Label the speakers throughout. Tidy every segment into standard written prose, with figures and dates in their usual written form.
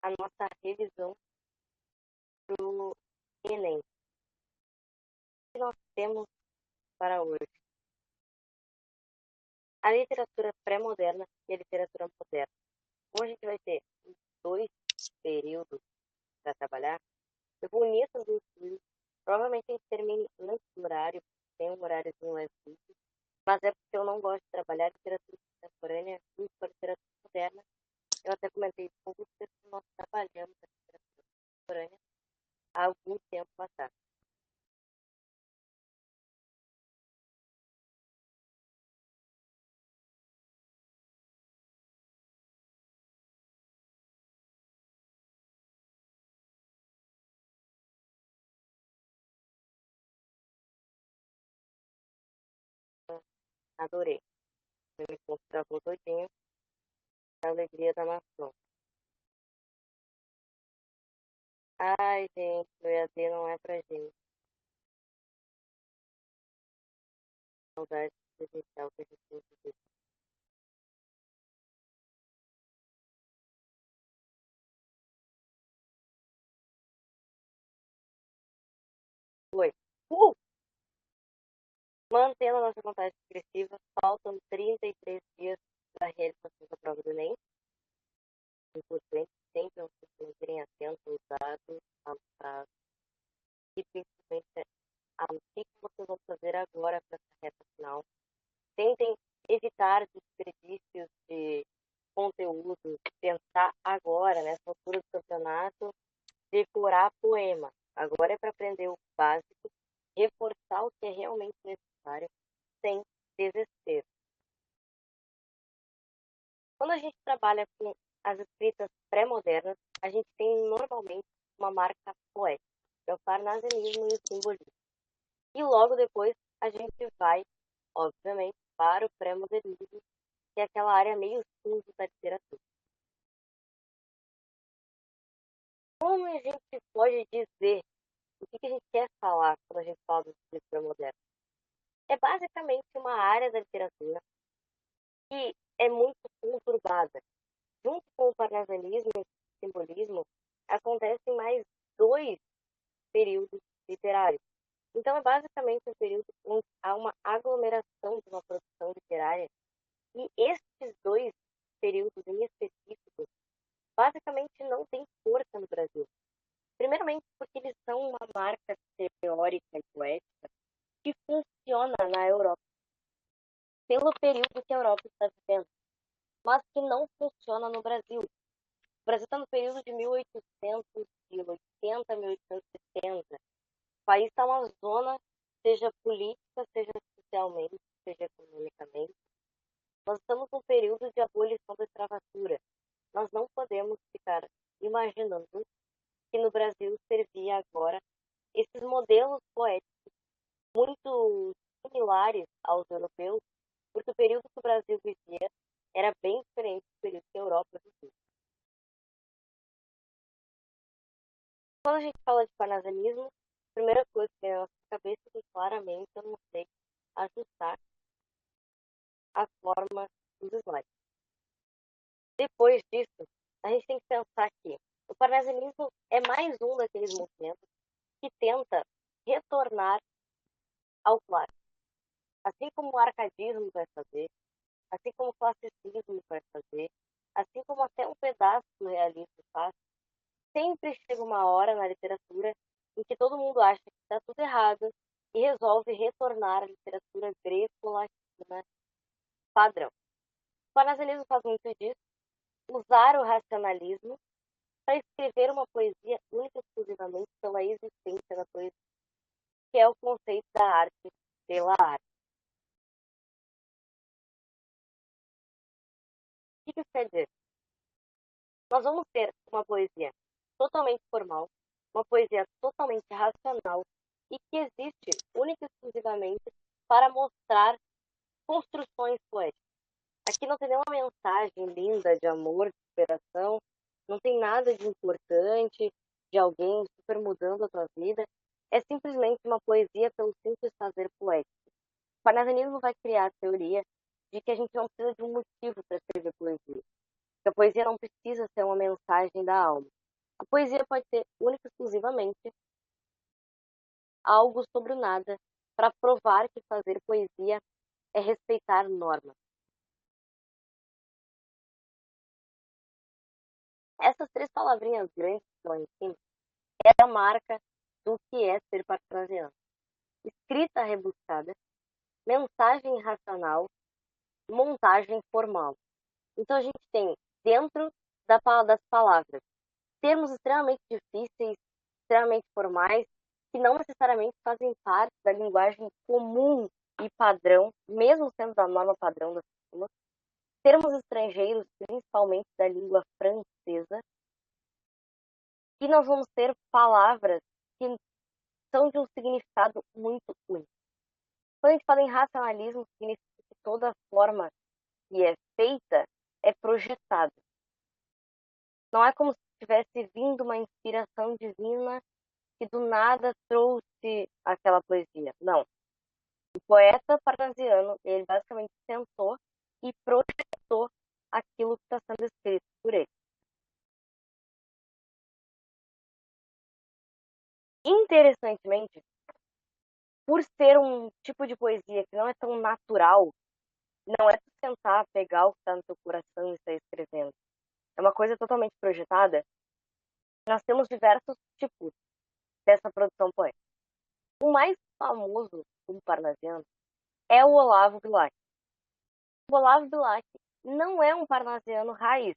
Speaker 1: a nossa revisão do Enem. O que nós temos para hoje? A literatura pré-moderna e a literatura moderna. Como a gente vai ter dois períodos para trabalhar, eu vou unir essas duas coisas. Provavelmente a gente termine antes do horário, tem um horáriozinho mais livre, mas é porque eu não gosto de trabalhar literatura contemporânea junto com a literatura moderna. Eu até comentei com vocês que nós trabalhamos a literatura contemporânea há algum tempo atrás. Adorei. Você me constravou todinho a alegria da nação. Ai, gente, o EAD não é pra gente. Saudade presencial que a gente tem que ter. Foi. Uh! Mantendo a nossa contagem expressiva, faltam 33 dias para a realização da prova do Enem. Importante sempre vocês manterem atentos aos dados, aos prazos e principalmente ao que vocês vão fazer agora para essa reta final. Tentem evitar desperdícios de conteúdo, pensar agora, nessa altura do campeonato, decorar poema. Agora é para aprender o básico, reforçar o que é realmente necessário, sem desespero. Quando a gente trabalha com as escritas pré-modernas, a gente tem normalmente uma marca poética, que é o parnasianismo e o simbolismo. E logo depois a gente vai, obviamente, para o pré-modernismo, que é aquela área meio cinza da literatura. Como a gente pode dizer o que a gente quer falar quando a gente fala do escrito pré-moderno? É basicamente uma área da literatura que é muito conturbada. Junto com o parnasianismo e o simbolismo, acontecem mais dois períodos literários. Então, é basicamente um período onde há uma aglomeração de uma produção literária, e estes dois períodos em específico, basicamente não têm força no Brasil. Primeiramente, porque eles são uma marca teórica e poética que funciona na Europa, pelo período que a Europa está vivendo, mas que não funciona no Brasil. O Brasil está no período de 1880 a 1870. O país está uma zona, seja política, seja socialmente, seja economicamente. Nós estamos num período de abolição da escravatura. Nós não podemos ficar imaginando que no Brasil servia agora esses modelos poéticos muito similares aos europeus, porque o período que o Brasil vivia era bem diferente do período que a Europa vivia. Quando a gente fala de parnasianismo, a primeira coisa que vem na nossa cabeça é que claramente eu não sei ajustar a forma dos slides. Depois disso, a gente tem que pensar que o parnasianismo é mais um daqueles movimentos que tenta retornar ao clássico. Assim como o arcadismo vai fazer, assim como o classicismo vai fazer, assim como até um pedaço do realismo faz, sempre chega uma hora na literatura em que todo mundo acha que está tudo errado e resolve retornar à literatura greco-latina padrão. O parnasianismo faz muito disso, usar o racionalismo para escrever uma poesia única e exclusivamente pela existência da poesia, que é o conceito da arte pela arte. O que isso quer dizer? Nós vamos ter uma poesia totalmente formal, uma poesia totalmente racional e que existe única e exclusivamente para mostrar construções poéticas. Aqui não tem nenhuma mensagem linda de amor, de superação, não tem nada de importante, de alguém super mudando a tua vida. É simplesmente uma poesia pelo simples fazer poético. O parnasianismo vai criar a teoria de que a gente não precisa de um motivo para escrever poesia. que a poesia não precisa ser uma mensagem da alma. A poesia pode ser única e exclusivamente algo sobre o nada, para provar que fazer poesia é respeitar normas. Essas três palavrinhas grandes que estão em cima é a marca do que é ser parnasiano. Escrita rebuscada, mensagem racional, montagem formal. Então a gente tem dentro das palavras termos extremamente difíceis, extremamente formais, que não necessariamente fazem parte da linguagem comum e padrão, mesmo sendo da norma padrão das pessoas. Termos estrangeiros, principalmente da língua francesa, e nós vamos ter palavras que são de um significado muito único. Quando a gente fala em racionalismo, significa que toda forma que é feita é projetada. Não é como se tivesse vindo uma inspiração divina que do nada trouxe aquela poesia. Não. O poeta parnasiano, ele basicamente sentou e projetou aquilo que está sendo escrito por ele. Interessantemente, por ser um tipo de poesia que não é tão natural, não é tu sentar, pegar o que está no teu coração e sair escrevendo. É uma coisa totalmente projetada. Nós temos diversos tipos dessa produção poética. O mais famoso do parnasiano é o Olavo Bilac. O Olavo Bilac não é um parnasiano raiz.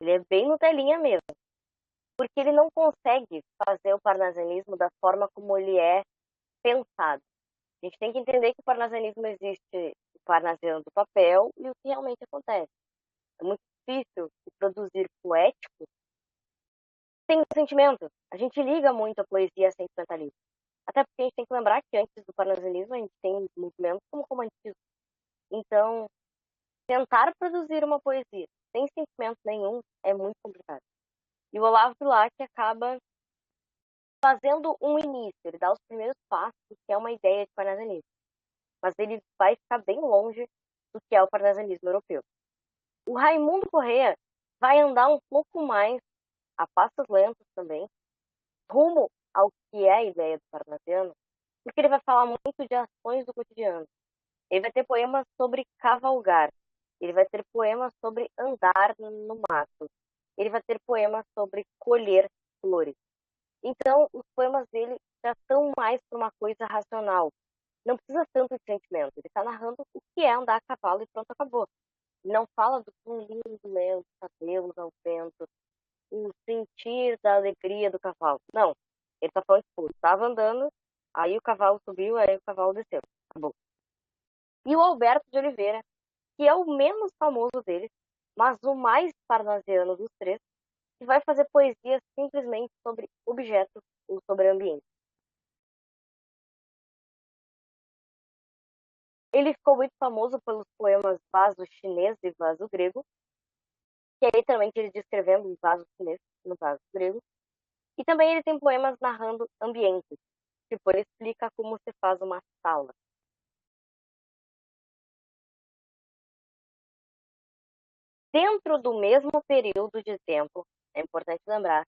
Speaker 1: Ele é bem Nutelinha mesmo. Porque ele não consegue fazer o parnasianismo da forma como ele é pensado. A gente tem que entender que o parnasianismo existe o parnasiano do papel e o que realmente acontece. É muito difícil de produzir poético sem sentimento. A gente liga muito a poesia a sentimentalismo. Até porque a gente tem que lembrar que antes do parnasianismo a gente tem movimentos como o romantismo. Então, tentar produzir uma poesia sem sentimento nenhum é muito complicado. E o Olavo Bilac acaba fazendo um início, ele dá os primeiros passos, que é uma ideia de parnasianismo. Mas ele vai ficar bem longe do que é o parnasianismo europeu. O Raimundo Corrêa vai andar um pouco mais, a passos lentos também, rumo ao que é a ideia do parnasiano, porque ele vai falar muito de ações do cotidiano. Ele vai ter poemas sobre cavalgar, ele vai ter poemas sobre andar no mato, ele vai ter poemas sobre colher flores. Então, os poemas dele já estão mais para uma coisa racional. Não precisa tanto de sentimento. Ele está narrando o que é andar a cavalo e pronto, acabou. Ele não fala do quão lindo é os cabelos ao vento, o sentir da alegria do cavalo. Não. Ele está falando, tipo, estava andando, aí o cavalo subiu, aí o cavalo desceu. Acabou. E o Alberto de Oliveira, que é o menos famoso deles, mas o mais parnasiano dos três, que vai fazer poesia simplesmente sobre objetos ou sobre ambiente. Ele ficou muito famoso pelos poemas Vaso Chinês e Vaso Grego, que é literalmente ele descrevendo um vaso chinês no vaso grego. E também ele tem poemas narrando ambientes. Tipo, ele explica como se faz uma sala. Dentro do mesmo período de tempo, é importante lembrar,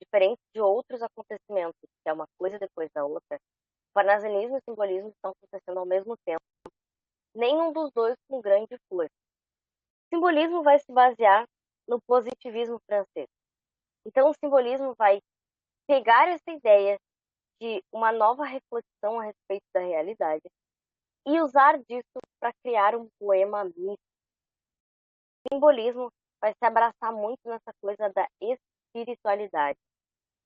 Speaker 1: diferente de outros acontecimentos, que é uma coisa depois da outra, o parnasianismo e o simbolismo estão acontecendo ao mesmo tempo, nenhum dos dois com grande força. O simbolismo vai se basear no positivismo francês. Então, o simbolismo vai pegar essa ideia de uma nova reflexão a respeito da realidade e usar disso para criar um poema místico. O simbolismo vai se abraçar muito nessa coisa da espiritualidade,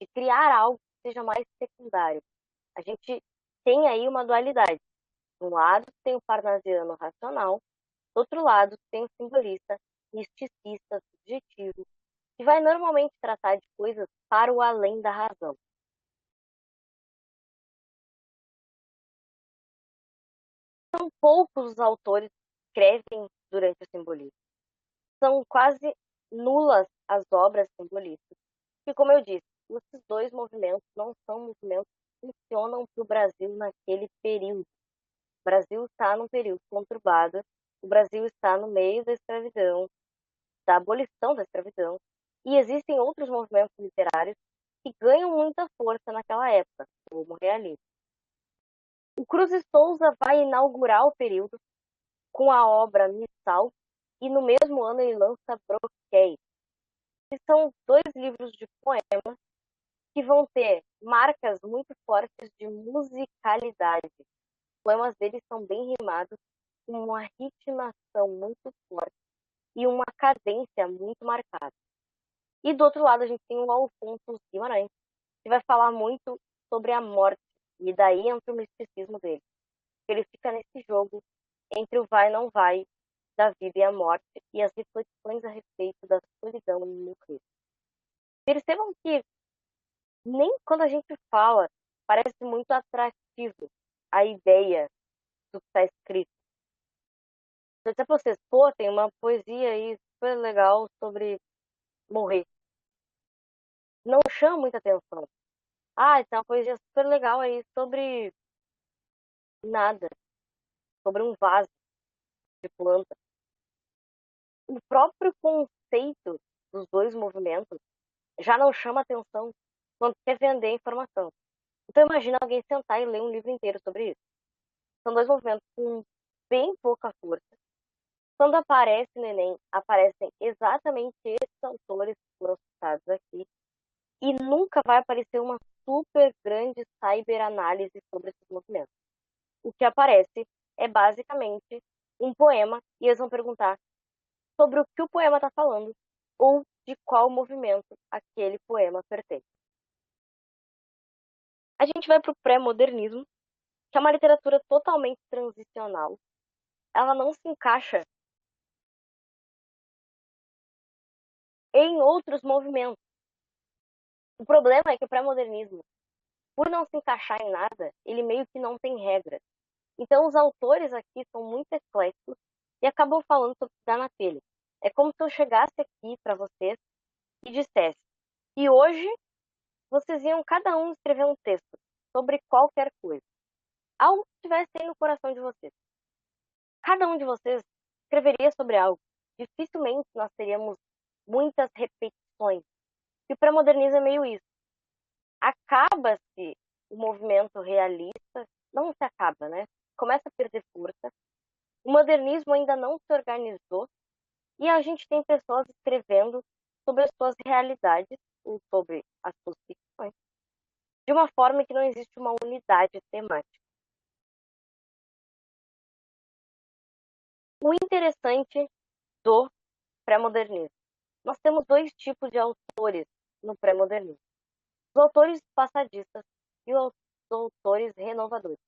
Speaker 1: de criar algo que seja mais secundário. A gente tem aí uma dualidade. De um lado tem o parnasiano racional, do outro lado tem o simbolista misticista, subjetivo, que vai normalmente tratar de coisas para o além da razão. São poucos os autores que escrevem durante o simbolismo. São quase nulas as obras simbolistas. E como eu disse, esses dois movimentos não são movimentos que funcionam para o Brasil naquele período. O Brasil está num período conturbado, o Brasil está no meio da escravidão, da abolição da escravidão, e existem outros movimentos literários que ganham muita força naquela época, como o realismo. O Cruz e Souza vai inaugurar o período com a obra Missal, e no mesmo ano ele lança Broquéis, que são dois livros de poemas que vão ter marcas muito fortes de musicalidade. Os poemas deles são bem rimados, com uma ritmação muito forte e uma cadência muito marcada. E do outro lado a gente tem o Alfonso Guimarães, que vai falar muito sobre a morte, e daí entra o misticismo dele. Ele fica nesse jogo entre o vai e não vai da vida e a morte e as reflexões a respeito da solidão e morrer. Percebam que nem quando a gente fala, parece muito atrativo a ideia do que está escrito. Se eu disser pra vocês, pô, tem uma poesia aí super legal sobre morrer. Não chama muita atenção. Ah, tem uma poesia super legal aí sobre nada, sobre um vaso de planta. O próprio conceito dos dois movimentos já não chama atenção quando quer vender informação. Então imagina alguém sentar e ler um livro inteiro sobre isso. São dois movimentos com bem pouca força. Quando aparece no Enem, aparecem exatamente esses autores que foram citados aqui, e nunca vai aparecer uma super grande cyberanálise sobre esses movimentos. O que aparece é basicamente um poema, e eles vão perguntar sobre o que o poema está falando, ou de qual movimento aquele poema pertence. A gente vai para o pré-modernismo, que é uma literatura totalmente transicional. Ela não se encaixa em outros movimentos. O problema é que o pré-modernismo, por não se encaixar em nada, ele meio que não tem regra. Então os autores aqui são muito ecléticos e acabam falando sobre o que dá na telha. É como se eu chegasse aqui para vocês e dissesse: e hoje vocês iam cada um escrever um texto sobre qualquer coisa. Algo que estivesse aí no coração de vocês. Cada um de vocês escreveria sobre algo. Dificilmente nós teríamos muitas repetições. E o pré-modernismo é meio isso. Acaba-se o movimento realista, não se acaba, né? Começa a perder força. O modernismo ainda não se organizou e a gente tem pessoas escrevendo sobre as suas realidades ou sobre as suas ficções de uma forma que não existe uma unidade temática. O interessante do pré-modernismo. Nós temos dois tipos de autores no pré-modernismo. Os autores passadistas e os autores renovadores.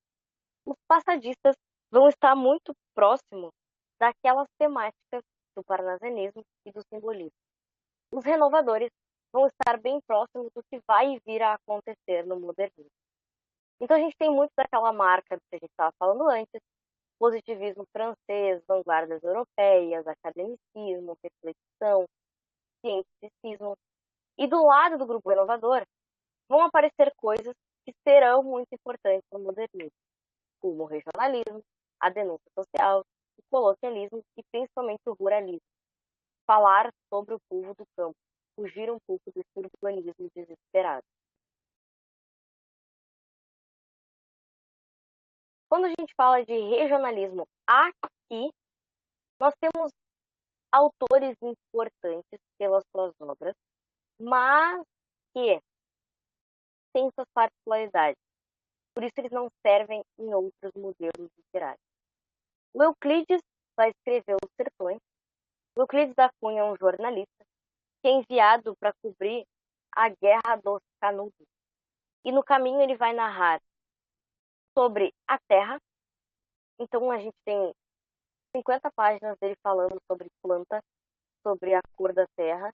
Speaker 1: Os passadistas vão estar muito próximos daquelas temáticas do parnasianismo e do simbolismo. Os renovadores vão estar bem próximos do que vai vir a acontecer no modernismo. Então a gente tem muito daquela marca que a gente estava falando antes, positivismo francês, vanguardas europeias, academicismo, reflexão, cientificismo. E do lado do grupo renovador vão aparecer coisas que serão muito importantes no modernismo, como o regionalismo, a denúncia social, o coloquialismo e principalmente o ruralismo. Falar sobre o povo do campo, fugir um pouco desse urbanismo desesperado. Quando a gente fala de regionalismo aqui, nós temos autores importantes pelas suas obras, mas que têm suas particularidades. Por isso eles não servem em outros modelos literários. O Euclides vai escrever Os Sertões. O Euclides da Cunha é um jornalista que é enviado para cobrir a Guerra dos Canudos. E no caminho ele vai narrar sobre a terra. Então a gente tem 50 páginas dele falando sobre planta, sobre a cor da terra,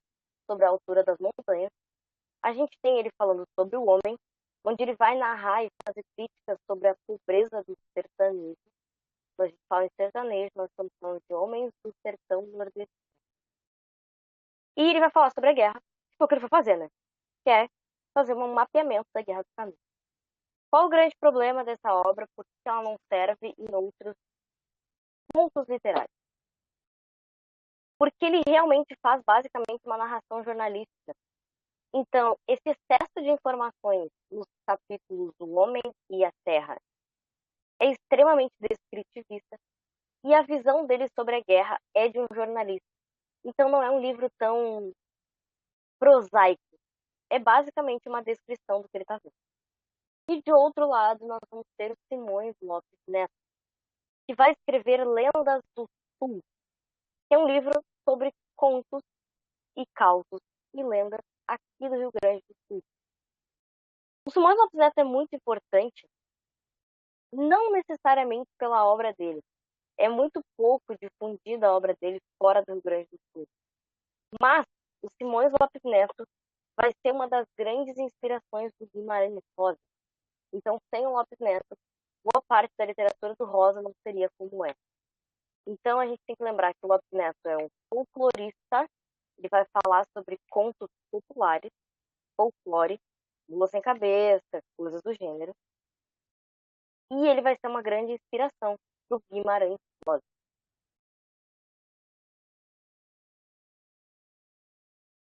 Speaker 1: sobre a altura das montanhas. A gente tem ele falando sobre o homem, onde ele vai narrar e fazer críticas sobre a pobreza do sertanejo. Quando a gente fala em sertanejo, nós estamos falando de homens do sertão nordestino. E ele vai falar sobre a guerra, que foi o que ele foi fazer, né? Que é fazer um mapeamento da Guerra dos Canudos. Qual o grande problema dessa obra? Por que ela não serve em outros pontos literários? porque ele realmente faz basicamente uma narração jornalística. Então, esse excesso de informações nos capítulos do Homem e a Terra é extremamente descritivista e a visão dele sobre a guerra é de um jornalista. Então, não é um livro tão prosaico. É basicamente uma descrição do que ele está vendo. E de outro lado, nós vamos ter o Simões Lopes Neto, que vai escrever Lendas do Sul, que é um livro sobre contos e causos e lendas aqui do Rio Grande do Sul. O Simões Lopes Neto é muito importante, não necessariamente pela obra dele. É muito pouco difundida a obra dele fora do Rio Grande do Sul. Mas o Simões Lopes Neto vai ser uma das grandes inspirações do Guimarães Rosa. Então, sem o Lopes Neto, boa parte da literatura do Rosa não seria como é. Então, a gente tem que lembrar que o Lopes Neto é um folclorista, ele vai falar sobre contos populares, folclore, Lua Sem Cabeça, coisas do gênero. E ele vai ser uma grande inspiração para o Guimarães Rosa.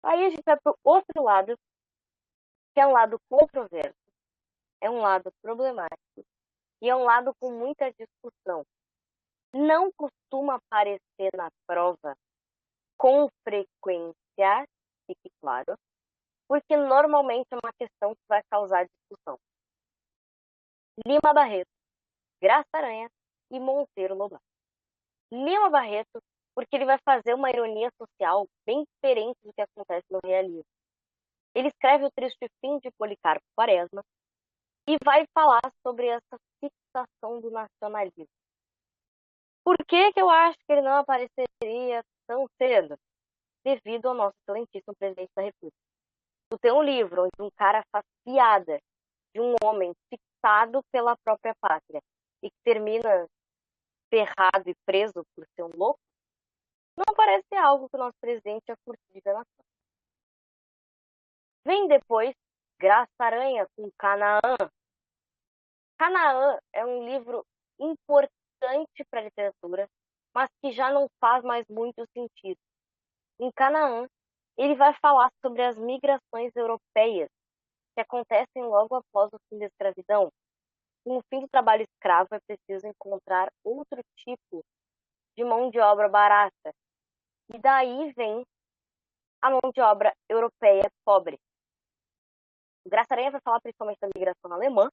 Speaker 1: Aí a gente vai para o outro lado, que é um lado controverso, é um lado problemático e é um lado com muita discussão. Não costuma aparecer na prova com frequência, fique claro, porque normalmente é uma questão que vai causar discussão. Lima Barreto, Graça Aranha e Monteiro Lobato. Lima Barreto, porque ele vai fazer uma ironia social bem diferente do que acontece no realismo. Ele escreve o Triste Fim de Policarpo Quaresma e vai falar sobre essa fixação do nacionalismo. Por que eu acho que ele não apareceria tão cedo? Devido ao nosso excelentíssimo presidente da República. Tu tem um livro onde um cara faz piada de um homem fixado pela própria pátria e que termina ferrado e preso por ser um louco, não parece algo que o nosso presidente ia curtir da nação. Vem depois Graça Aranha com Canaã. Canaã é um livro importante para a literatura, mas que já não faz mais muito sentido. Em Canaã, ele vai falar sobre as migrações europeias que acontecem logo após o fim da escravidão. Com o fim do trabalho escravo, é preciso encontrar outro tipo de mão de obra barata. E daí vem a mão de obra europeia pobre. O Graça Aranha vai falar principalmente da migração alemã.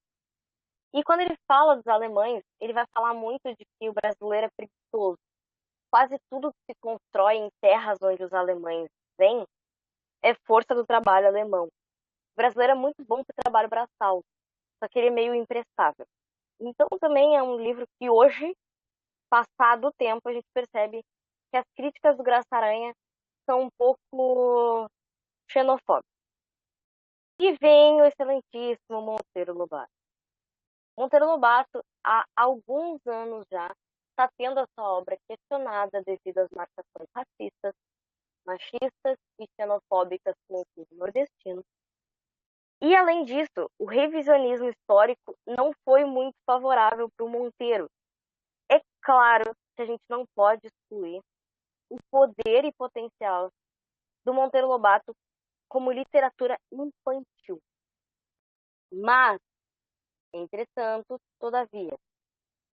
Speaker 1: E quando ele fala dos alemães, ele vai falar muito de que o brasileiro é preguiçoso. Quase tudo que se constrói em terras onde os alemães vêm é força do trabalho alemão. O brasileiro é muito bom para o trabalho braçal, só que ele é meio imprestável. Então também é um livro que hoje, passado o tempo, a gente percebe que as críticas do Graça Aranha são um pouco xenofóbicas. E vem o excelentíssimo Monteiro Lobato. Monteiro Lobato, há alguns anos já, está tendo a sua obra questionada devido às marcações racistas, machistas e xenofóbicas com o povo nordestino. E, além disso, o revisionismo histórico não foi muito favorável para o Monteiro. É claro que a gente não pode excluir o poder e potencial do Monteiro Lobato como literatura infantil. Mas, entretanto, todavia,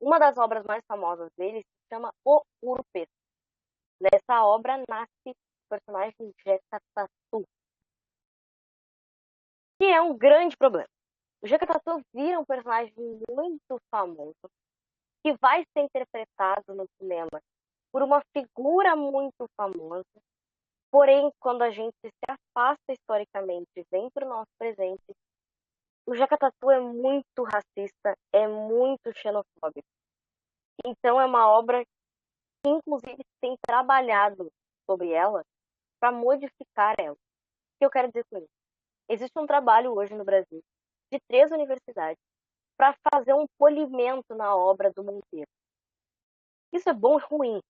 Speaker 1: uma das obras mais famosas dele se chama O Urupês. Nessa obra nasce o personagem Jeca Tatu, que é um grande problema. O Jeca Tatu vira um personagem muito famoso, que vai ser interpretado no cinema por uma figura muito famosa. Porém, quando a gente se afasta historicamente e vem para o nosso presente, o Jeca Tatu é muito racista, é muito xenofóbico. Então é uma obra que, inclusive, tem trabalhado sobre ela para modificar ela. O que eu quero dizer com isso? Existe um trabalho hoje no Brasil de 3 universidades para fazer um polimento na obra do Monteiro. Isso é bom e ruim.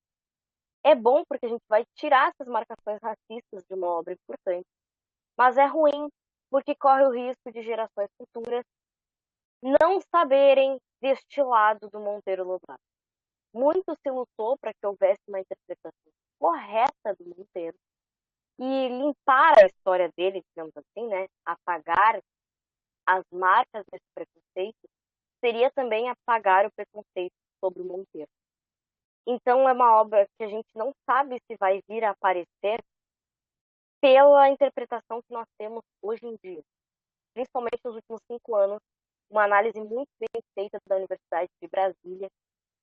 Speaker 1: É bom porque a gente vai tirar essas marcações racistas de uma obra importante, mas é ruim porque corre o risco de gerações futuras não saberem deste lado do Monteiro Lobato. muito se lutou para que houvesse uma interpretação correta do Monteiro e limpar a história dele, digamos assim, né? Apagar as marcas desse preconceito, seria também apagar o preconceito sobre o Monteiro. Então, é uma obra que a gente não sabe se vai vir a aparecer pela interpretação que nós temos hoje em dia. Principalmente nos últimos 5 anos, uma análise muito bem feita da Universidade de Brasília,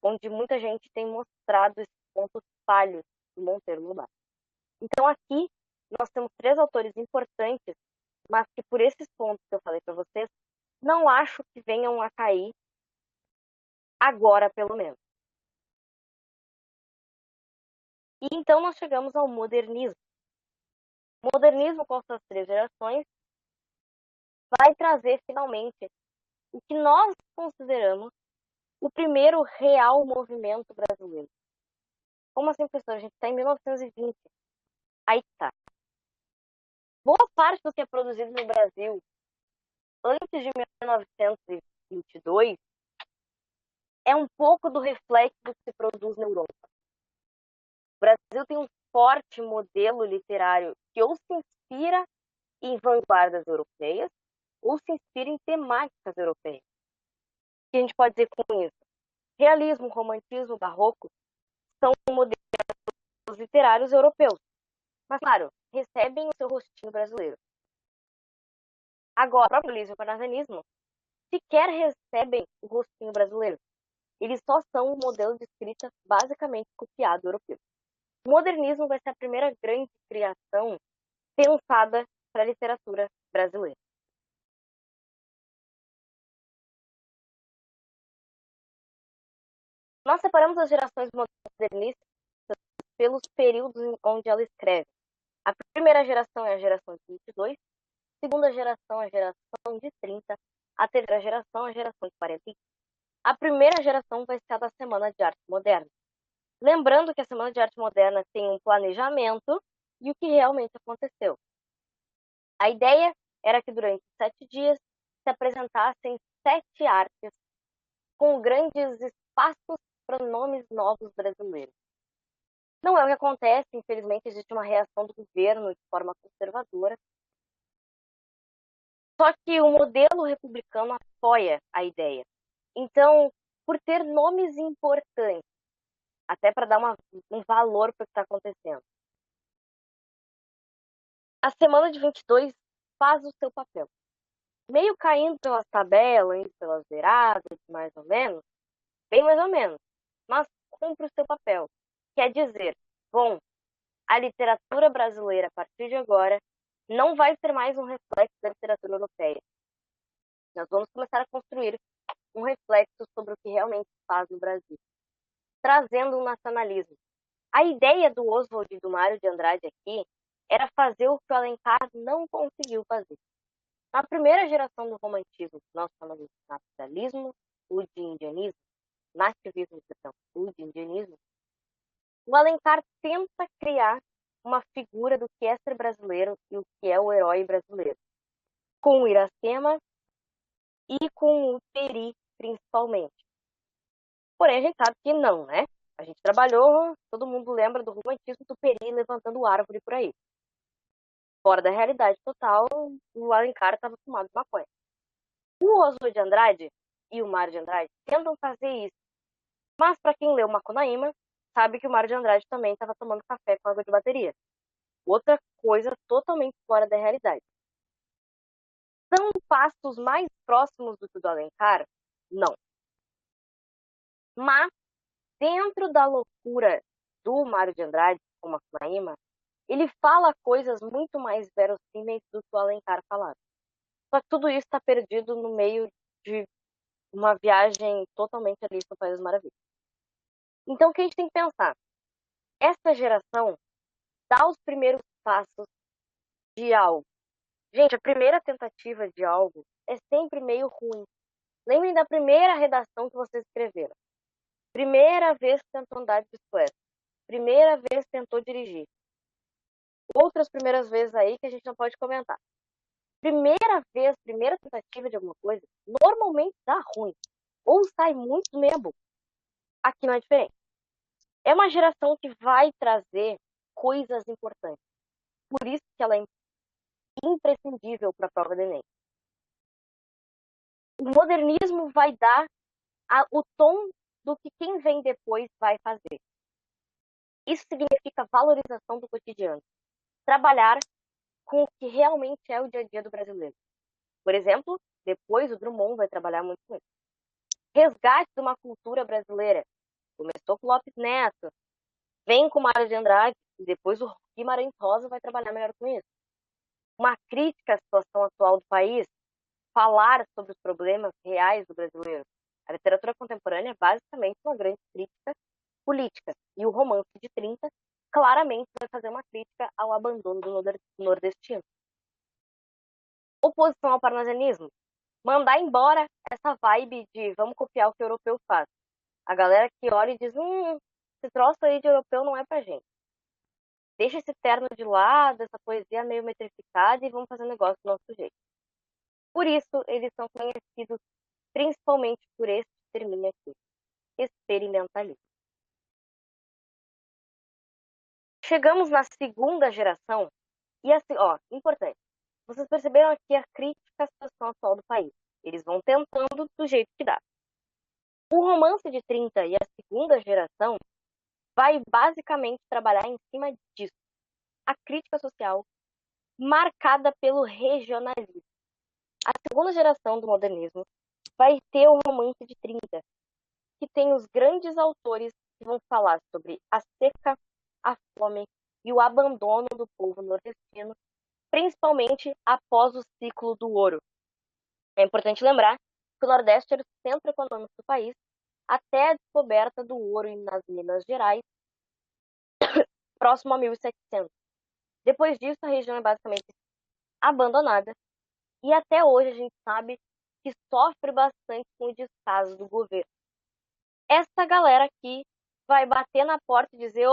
Speaker 1: onde muita gente tem mostrado esses pontos falhos do Monteiro Lobato. Então, aqui, nós temos 3 autores importantes, mas que por esses pontos que eu falei para vocês, não acho que venham a cair agora, pelo menos. E então nós chegamos ao modernismo. O modernismo, com suas 3 gerações, vai trazer finalmente o que nós consideramos o primeiro real movimento brasileiro. Como assim, professor? A gente está em 1920. Aí tá. Boa parte do que é produzido no Brasil antes de 1922 é um pouco do reflexo do que se produz na Europa. O Brasil tem um forte modelo literário que ou se inspira em vanguardas europeias ou se inspira em temáticas europeias. O que a gente pode dizer com isso? Realismo, romantismo, barroco são modelos literários europeus. Mas, claro, recebem o seu rostinho brasileiro. Agora, o próprio realismo e o parnasianismo sequer recebem o rostinho brasileiro. Eles só são um modelo de escrita basicamente copiado europeu. O modernismo vai ser a primeira grande criação pensada para a literatura brasileira. Nós separamos as gerações modernistas pelos períodos onde ela escreve. A primeira geração é a geração de 22, a segunda geração é a geração de 30, a terceira geração é a geração de 40. A primeira geração vai ser a da Semana de Arte Moderna. Lembrando que a Semana de Arte Moderna tem um planejamento e o que realmente aconteceu. A ideia era que durante 7 dias se apresentassem 7 artes com grandes espaços para nomes novos brasileiros. Não é o que acontece, infelizmente existe uma reação do governo de forma conservadora. Só que o modelo republicano apoia a ideia. Então, por ter nomes importantes, até para dar um valor para o que está acontecendo, a Semana de 22 faz o seu papel. Meio caindo pelas tabelas, indo pelas beiradas, mais ou menos, bem mais ou menos, mas cumpre o seu papel. Quer dizer, bom, a literatura brasileira, a partir de agora, não vai ser mais um reflexo da literatura europeia. Nós vamos começar a construir um reflexo sobre o que realmente se faz no Brasil, trazendo um nacionalismo. A ideia do Oswald e do Mário de Andrade aqui era fazer o que o Alencar não conseguiu fazer. Na primeira geração do romantismo, nós chamamos de naturalismo, o de indianismo, nativismo, perdão, o de indianismo, o Alencar tenta criar uma figura do que é ser brasileiro e o que é o herói brasileiro, com o Iracema e com o Peri, principalmente. Porém, a gente sabe que não, né? A gente trabalhou, todo mundo lembra do romantismo do Peri levantando árvore por aí. Fora da realidade total, o Alencar estava fumado de maconha. O Oswald de Andrade e o Mário de Andrade tentam fazer isso. Mas, para quem leu Macunaíma, sabe que o Mário de Andrade também estava tomando café com água de bateria. Outra coisa totalmente fora da realidade. São passos mais próximos do que o do Alencar? Não. Mas, dentro da loucura do Mário de Andrade, com Macunaíma, ele fala coisas muito mais verossímeis do que o Alencar falava. Só que tudo isso está perdido no meio de uma viagem totalmente ali para o País das Maravilhas. Então, o que a gente tem que pensar? Essa geração dá os primeiros passos de algo. Gente, a primeira tentativa de algo é sempre meio ruim. Lembrem da primeira redação que vocês escreveram. Primeira vez que tentou andar de bicicleta. Primeira vez que tentou dirigir. Outras primeiras vezes aí que a gente não pode comentar. Primeira vez, primeira tentativa de alguma coisa, normalmente dá ruim. Ou sai muito do meia boca. Aqui não é diferente. É uma geração que vai trazer coisas importantes. Por isso que ela é imprescindível para a prova do Enem. O modernismo vai dar o tom do que quem vem depois vai fazer. Isso significa valorização do cotidiano. Trabalhar com o que realmente é o dia a dia do brasileiro. Por exemplo, depois o Drummond vai trabalhar muito com isso. Resgate de uma cultura brasileira. Começou com Lopes Neto, vem com Mário de Andrade, e depois o Guimarães Rosa vai trabalhar melhor com isso. Uma crítica à situação atual do país, falar sobre os problemas reais do brasileiro. A literatura contemporânea é basicamente uma grande crítica política, e o Romance de 30 claramente vai fazer uma crítica ao abandono do nordestino. Oposição ao parnasianismo. Mandar embora essa vibe de vamos copiar o que o europeu faz. A galera que olha e diz, esse troço aí de europeu não é pra gente. Deixa esse terno de lado, essa poesia meio metrificada e vamos fazer um negócio do nosso jeito. Por isso, eles são conhecidos principalmente por este termino aqui, experimentalismo. Chegamos na segunda geração, e assim, importante, vocês perceberam aqui a crítica à situação atual do país. Eles vão tentando do jeito que dá. O Romance de 30 e a segunda geração vai basicamente trabalhar em cima disso. A crítica social marcada pelo regionalismo. A segunda geração do modernismo vai ter o Romance de 30, que tem os grandes autores que vão falar sobre a seca, a fome e o abandono do povo nordestino, principalmente após o ciclo do ouro. É importante lembrar que o Nordeste era o centro econômico do país até a descoberta do ouro nas Minas Gerais, próximo a 1700. Depois disso, a região é basicamente abandonada e até hoje a gente sabe que sofre bastante com o descaso do governo. Essa galera aqui vai bater na porta e dizer,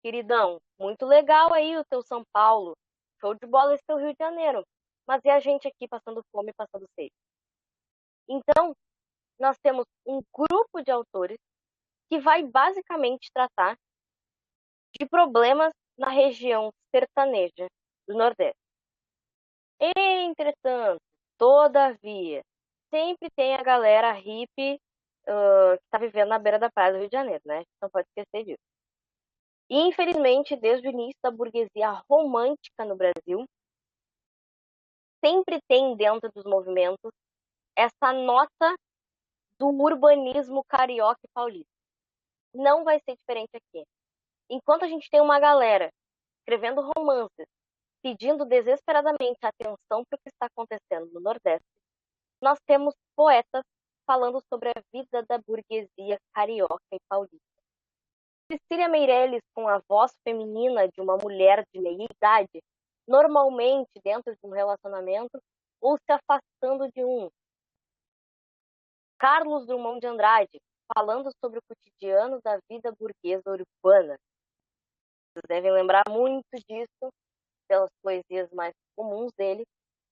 Speaker 1: queridão, muito legal aí o teu São Paulo, show de bola esse teu Rio de Janeiro, mas e a gente aqui passando fome e passando sede? Então, nós temos um grupo de autores que vai basicamente tratar de problemas na região sertaneja do Nordeste. Entretanto, todavia, sempre tem a galera hippie que está vivendo na beira da praia do Rio de Janeiro, né? A gente não pode esquecer disso. E, infelizmente, desde o início da burguesia romântica no Brasil, sempre tem dentro dos movimentos essa nota do urbanismo carioca e paulista. Não vai ser diferente aqui. Enquanto a gente tem uma galera escrevendo romances, pedindo desesperadamente atenção para o que está acontecendo no Nordeste, nós temos poetas falando sobre a vida da burguesia carioca e paulista. Cecília Meirelles, com a voz feminina de uma mulher de meia idade, normalmente dentro de um relacionamento ou se afastando de um. Carlos Drummond de Andrade, falando sobre o cotidiano da vida burguesa urbana. Vocês devem lembrar muito disso pelas poesias mais comuns dele.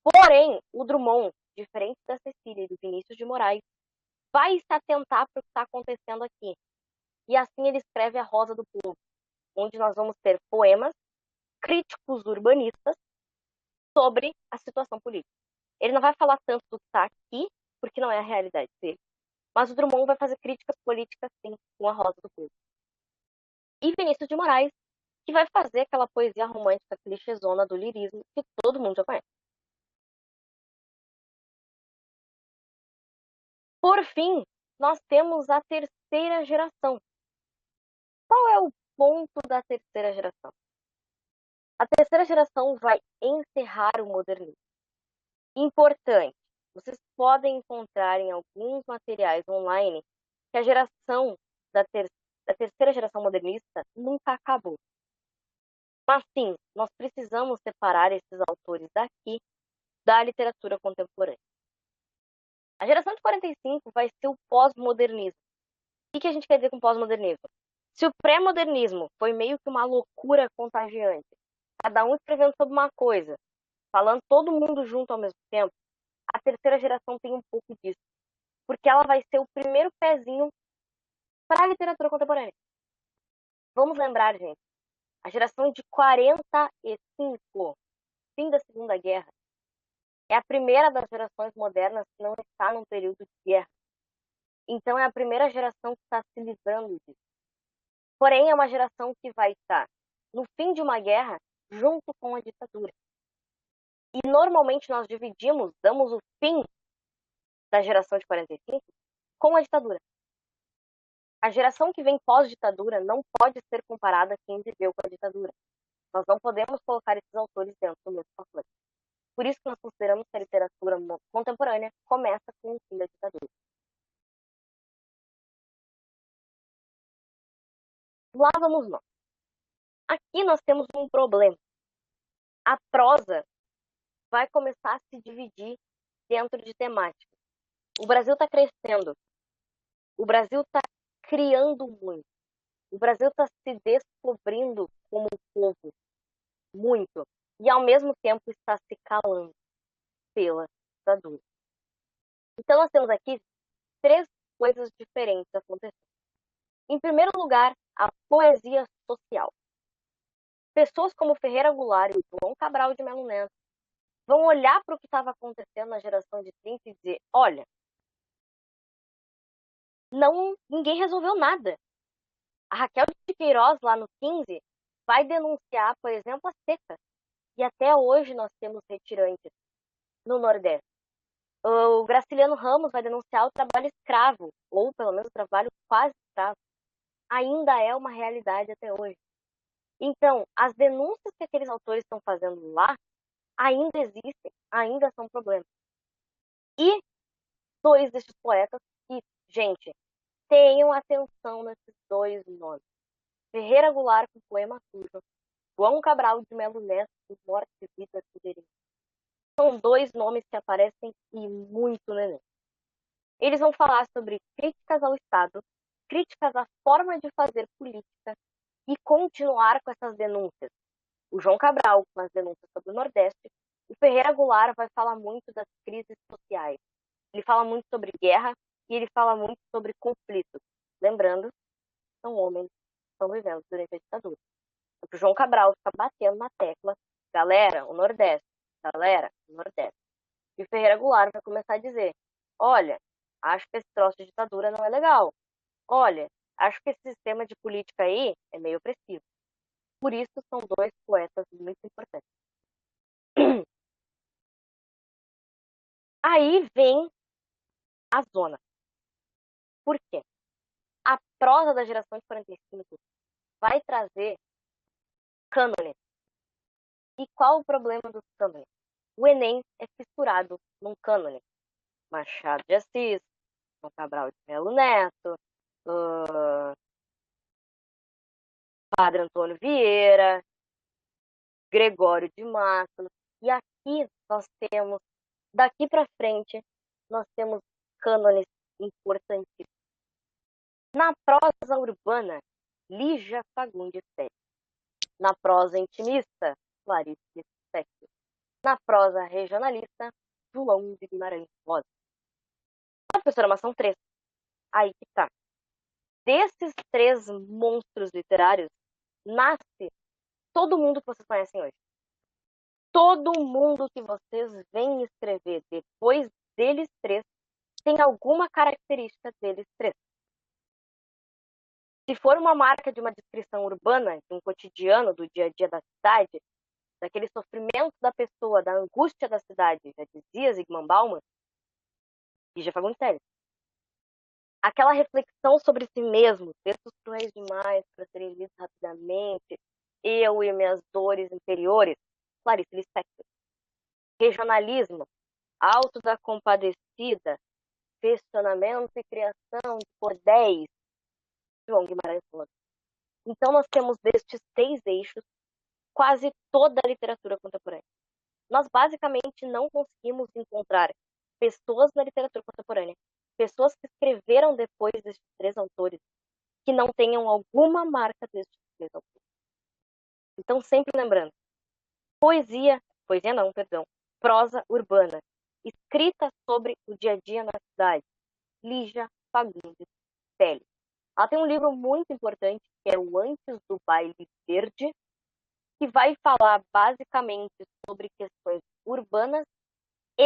Speaker 1: Porém, o Drummond, diferente da Cecília e do Vinícius de Moraes, vai se atentar para o que está acontecendo aqui. E assim ele escreve A Rosa do Povo, onde nós vamos ter poemas críticos urbanistas sobre a situação política. Ele não vai falar tanto do que está aqui, porque não é a realidade dele. Mas o Drummond vai fazer críticas políticas, sim, com A Rosa do Povo. E Vinícius de Moraes, que vai fazer aquela poesia romântica clichêzona do lirismo que todo mundo já conhece. Por fim, nós temos a terceira geração. Qual é o ponto da terceira geração? A terceira geração vai encerrar o modernismo. Importante, vocês podem encontrar em alguns materiais online que a geração da terceira geração modernista nunca acabou. Mas sim, nós precisamos separar esses autores daqui da literatura contemporânea. A geração de 45 vai ser o pós-modernismo. O que a gente quer dizer com pós-modernismo? Se o pré-modernismo foi meio que uma loucura contagiante, cada um escrevendo sobre uma coisa, falando todo mundo junto ao mesmo tempo, a terceira geração tem um pouco disso. Porque ela vai ser o primeiro pezinho para a literatura contemporânea. Vamos lembrar, gente, a geração de 45, fim da Segunda Guerra, é a primeira das gerações modernas que não está num período de guerra. Então é a primeira geração que está se livrando disso. Porém, é uma geração que vai estar no fim de uma guerra junto com a ditadura. E normalmente nós damos o fim da geração de 45 com a ditadura. A geração que vem pós-ditadura não pode ser comparada a quem viveu com a ditadura. Nós não podemos colocar esses autores dentro do mesmo pacote. Por isso que nós consideramos que a literatura contemporânea começa com o fim da ditadura. Lá vamos nós. Aqui nós temos um problema. A prosa vai começar a se dividir dentro de temáticas. O Brasil está crescendo. O Brasil está criando muito. O Brasil está se descobrindo como povo. Muito. E, ao mesmo tempo, está se calando pela ditadura. Então, nós temos aqui três coisas diferentes acontecendo. Em primeiro lugar, a poesia social. Pessoas como Ferreira Goulart e João Cabral de Melo Neto vão olhar para o que estava acontecendo na geração de 30 e dizer, olha, ninguém resolveu nada. A Raquel de Queiroz, lá no 15, vai denunciar, por exemplo, a seca. E até hoje nós temos retirantes no Nordeste. O Graciliano Ramos vai denunciar o trabalho escravo, ou pelo menos o trabalho quase escravo. Ainda é uma realidade até hoje. Então, as denúncias que aqueles autores estão fazendo lá ainda existem, ainda são problemas. E dois desses poetas, e, gente, tenham atenção nesses dois nomes. Ferreira Goulart com o poema Sujo, João Cabral de Melo Neto com Morte e Vida Figueiredo. São dois nomes que aparecem e muito no Enem. Eles vão falar sobre críticas ao Estado, críticas à forma de fazer política e continuar com essas denúncias. O João Cabral com as denúncias sobre o Nordeste, o Ferreira Goulart vai falar muito das crises sociais. Ele fala muito sobre guerra e ele fala muito sobre conflitos. Lembrando, são homens que estão vivendo durante a ditadura. O João Cabral fica batendo na tecla, galera, o Nordeste, galera, o Nordeste. E o Ferreira Goulart vai começar a dizer, olha, acho que esse troço de ditadura não é legal. Olha, acho que esse sistema de política aí é meio opressivo. Por isso são dois poetas muito importantes. Aí vem a zona. Por quê? A prosa da geração de 45 vai trazer cânones. E qual o problema dos cânones? O Enem é fissurado num cânone. Machado de Assis, João Cabral de Melo Neto, Padre Antônio Vieira, Gregório de Matos. E aqui nós temos, daqui para frente, nós temos cânones importantíssimos. Na prosa urbana, Lígia Fagundes Telles. Na prosa intimista, Clarice Lispector. Na prosa regionalista, João de Guimarães Rosa. Professora, mas são três. Aí que tá. Desses três monstros literários, nasce todo mundo que vocês conhecem hoje. Todo mundo que vocês veem escrever depois deles três tem alguma característica deles três. Se for uma marca de uma descrição urbana, de um cotidiano do dia a dia da cidade, daquele sofrimento da pessoa, da angústia da cidade, já dizia Zygmunt Bauman, e já Fagundes Telles. Aquela reflexão sobre si mesmo, textos cruéis demais para serem lidos rapidamente, eu e minhas dores interiores, Clarice Lispector. Regionalismo, Alto da Compadecida, questionamento e criação de cordéis, João Guimarães Rosa. Então nós temos destes 6 eixos quase toda a literatura contemporânea. Nós basicamente não conseguimos encontrar pessoas na literatura contemporânea, pessoas que escreveram depois destes 3 autores, que não tenham alguma marca destes 3 autores. Então sempre lembrando, prosa urbana, escrita sobre o dia a dia na cidade, Lígia Fagundes Telles. Ela tem um livro muito importante, que é o Antes do Baile Verde, que vai falar basicamente sobre questões urbanas e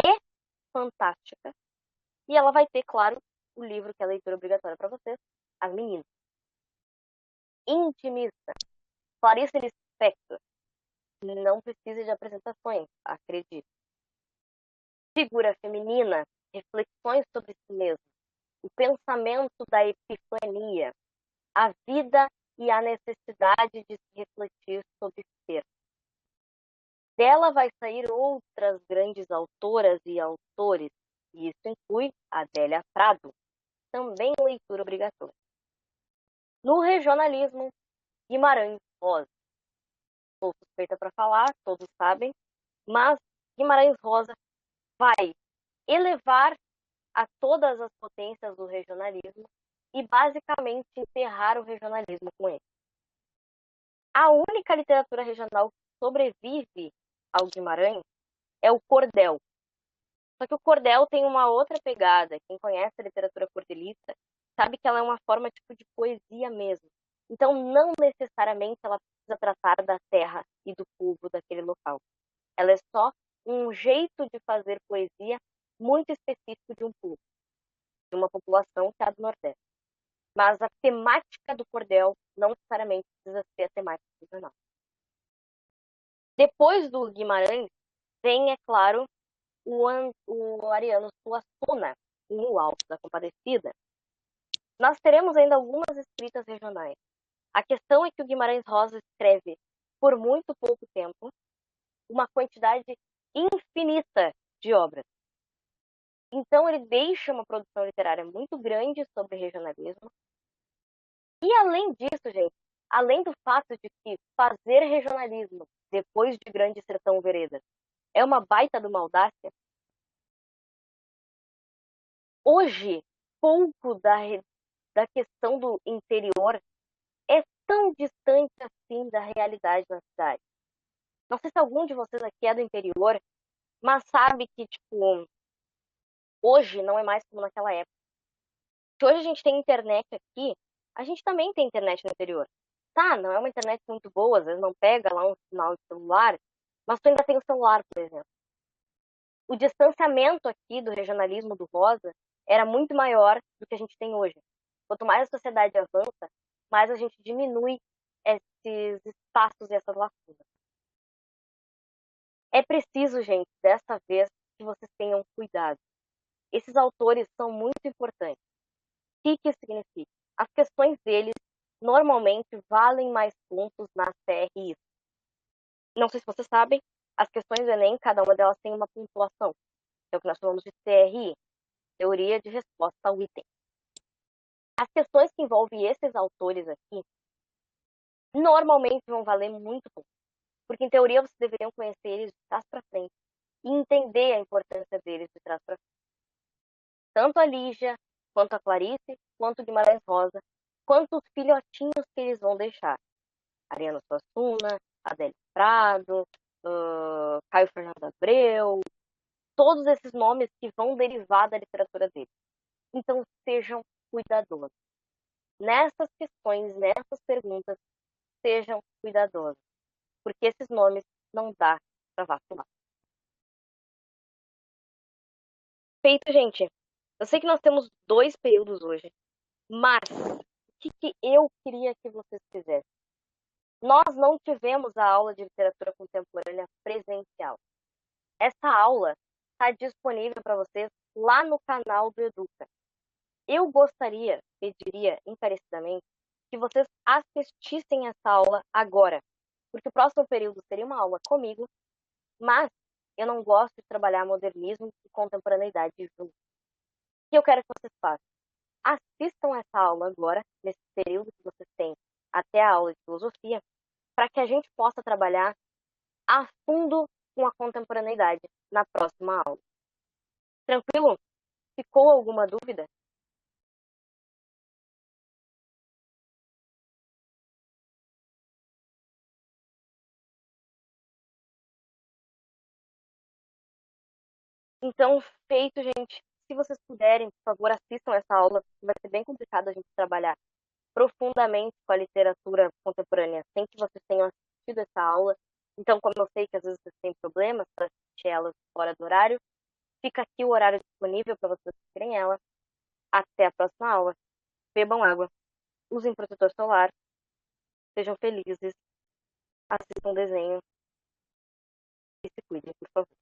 Speaker 1: fantásticas. E ela vai ter, claro, o livro que é a leitura obrigatória para vocês, As Meninas. Intimista, Clarice Lispector. Não precisa de apresentações, acredite. Figura feminina, reflexões sobre si mesma, o pensamento da epifania, a vida e a necessidade de se refletir sobre ser. Dela vai sair outras grandes autoras e autores, e isso inclui Adélia Prado, também leitura obrigatória. No regionalismo, Guimarães Rosa. Sou suspeita para falar, todos sabem, mas Guimarães Rosa vai elevar a todas as potências do regionalismo e basicamente enterrar o regionalismo com ele. A única literatura regional que sobrevive ao Guimarães é o cordel. Só que o cordel tem uma outra pegada. Quem conhece a literatura cordelista sabe que ela é uma forma tipo de poesia mesmo. Então, não necessariamente ela precisa tratar da terra e do povo daquele local. Ela é só um jeito de fazer poesia muito específico de um povo, de uma população que é a do Nordeste. Mas a temática do cordel não necessariamente precisa ser a temática regional. Depois do Guimarães, vem, é claro, o Ariano Suassuna, em O Alto da Compadecida. Nós teremos ainda algumas escritas regionais. A questão é que o Guimarães Rosa escreve, por muito pouco tempo, uma quantidade infinita de obras. Então, ele deixa uma produção literária muito grande sobre regionalismo. E, além disso, gente, além do fato de que fazer regionalismo depois de Grande Sertão Veredas é uma baita de uma audácia, hoje, pouco da questão do interior é tão distante assim da realidade da cidade. Não sei se algum de vocês aqui é do interior, mas sabe que, tipo, hoje não é mais como naquela época. Se hoje a gente tem internet aqui, a gente também tem internet no interior. Tá, não é uma internet muito boa, às vezes não pega lá um sinal de celular, mas tu ainda tem o celular, por exemplo. O distanciamento aqui do regionalismo do Rosa era muito maior do que a gente tem hoje. Quanto mais a sociedade avança, mais a gente diminui esses espaços e essas lacunas. É preciso, gente, dessa vez, que vocês tenham cuidado. Esses autores são muito importantes. O que isso significa? As questões deles normalmente valem mais pontos na CRI. Não sei se vocês sabem, as questões do Enem, cada uma delas tem uma pontuação. É o que nós chamamos de CRI, Teoria de Resposta ao Item. As questões que envolvem esses autores aqui, normalmente vão valer muito pouco. Porque, em teoria, vocês deveriam conhecer eles de trás para frente e entender a importância deles de trás para frente. Tanto a Lígia, quanto a Clarice, quanto Guimarães Rosa, quanto os filhotinhos que eles vão deixar. Ariano Suassuna, Adélia Prado, Caio Fernando Abreu, todos esses nomes que vão derivar da literatura deles. Então, sejam cuidadosos. Nessas questões, nessas perguntas, sejam cuidadosos, porque esses nomes não dá para vacilar. Feito, gente. Eu sei que nós temos 2 períodos hoje, mas o que eu queria que vocês fizessem? Nós não tivemos a aula de literatura contemporânea presencial. Essa aula está disponível para vocês lá no canal do Educa. Eu gostaria, pediria encarecidamente, que vocês assistissem essa aula agora, porque o próximo período seria uma aula comigo, mas eu não gosto de trabalhar modernismo e contemporaneidade juntos. O que eu quero que vocês façam? Assistam essa aula agora, nesse período que vocês têm até a aula de filosofia, para que a gente possa trabalhar a fundo com a contemporaneidade na próxima aula. Tranquilo? Ficou alguma dúvida? Então, feito, gente. Se vocês puderem, por favor, assistam essa aula. Vai ser bem complicado a gente trabalhar profundamente com a literatura contemporânea sem que vocês tenham assistido essa aula. Então, como eu sei que às vezes vocês têm problemas para assistir elas fora do horário, fica aqui o horário disponível para vocês assistirem ela. Até a próxima aula. Bebam água, usem protetor solar, sejam felizes, assistam desenho e se cuidem, por favor.